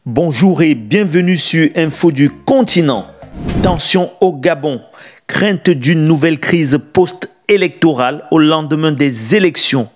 Bonjour et bienvenue sur Info du Continent. Tension au Gabon, crainte d'une nouvelle crise post-électorale au lendemain des élections.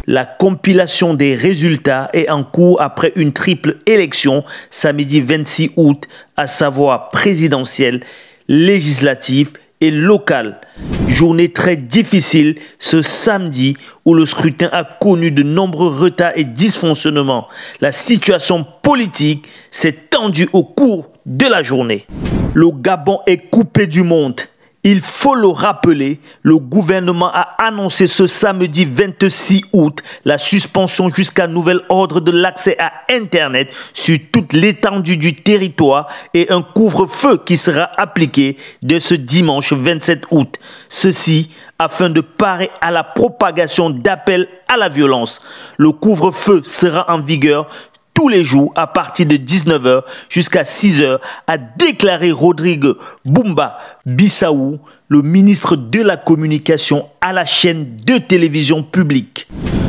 La compilation des résultats est en cours après une triple élection samedi 26 août, à savoir présidentielle, législative et locale. Journée très difficile ce samedi où le scrutin a connu de nombreux retards et dysfonctionnements. La situation politique s'est tendue au cours de la journée. Le Gabon est coupé du monde. Il faut le rappeler, le gouvernement a annoncé ce samedi 26 août la suspension jusqu'à nouvel ordre de l'accès à Internet sur toute l'étendue du territoire et un couvre-feu qui sera appliqué dès ce dimanche 27 août. Ceci afin de parer à la propagation d'appels à la violence. Le couvre-feu sera en vigueur tous les jours à partir de 19 h jusqu'à 6 h, a déclaré Rodrigue Bumba Bissaou, le ministre de la Communication à la chaîne de télévision publique.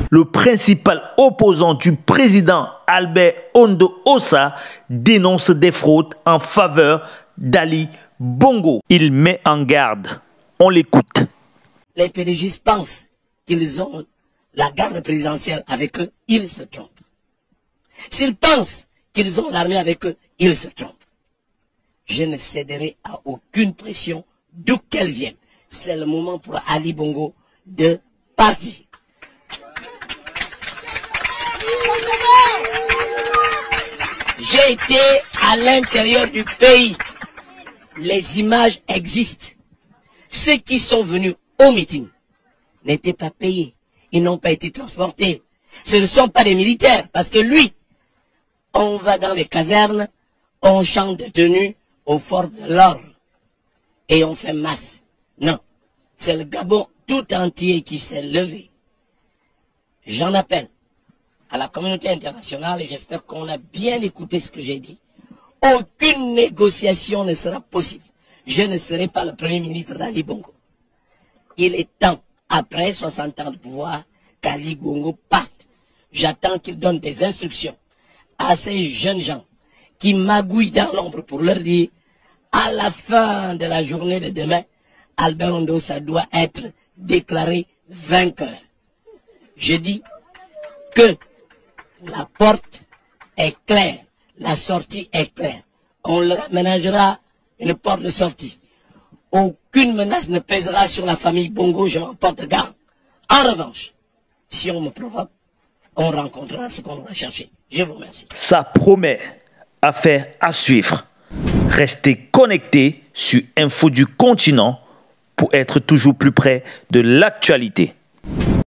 Le principal opposant du président Albert Ondo Ossa dénonce des fraudes en faveur d'Ali Bongo. Il met en garde. On l'écoute. Les PDG pensent qu'ils ont la garde présidentielle avec eux, ils se trompent. S'ils pensent qu'ils ont l'armée avec eux, ils se trompent. Je ne céderai à aucune pression, d'où qu'elle vienne. C'est le moment pour Ali Bongo de partir. J'ai été à l'intérieur du pays. Les images existent. Ceux qui sont venus au meeting n'étaient pas payés. Ils n'ont pas été transportés. Ce ne sont pas des militaires, parce que lui, on va dans les casernes, on chante de tenue au fort de l'ordre et on fait masse. Non, c'est le Gabon tout entier qui s'est levé. J'en appelle à la communauté internationale et j'espère qu'on a bien écouté ce que j'ai dit. Aucune négociation ne sera possible. Je ne serai pas le premier ministre d'Ali Bongo. Il est temps, après 60 ans de pouvoir, qu'Ali Bongo parte. J'attends qu'il donne des instructions à ces jeunes gens qui magouillent dans l'ombre pour leur dire à la fin de la journée de demain, Albert Ondo, ça doit être déclaré vainqueur. Je dis que la porte est claire, la sortie est claire. On leur aménagera une porte de sortie. Aucune menace ne pèsera sur la famille Bongo, je m'en porte garde. En revanche, si on me provoque, on rencontrera ce qu'on aura cherché. Je vous remercie. Ça promet affaire à suivre. Restez connectés sur Info du Continent pour être toujours plus près de l'actualité.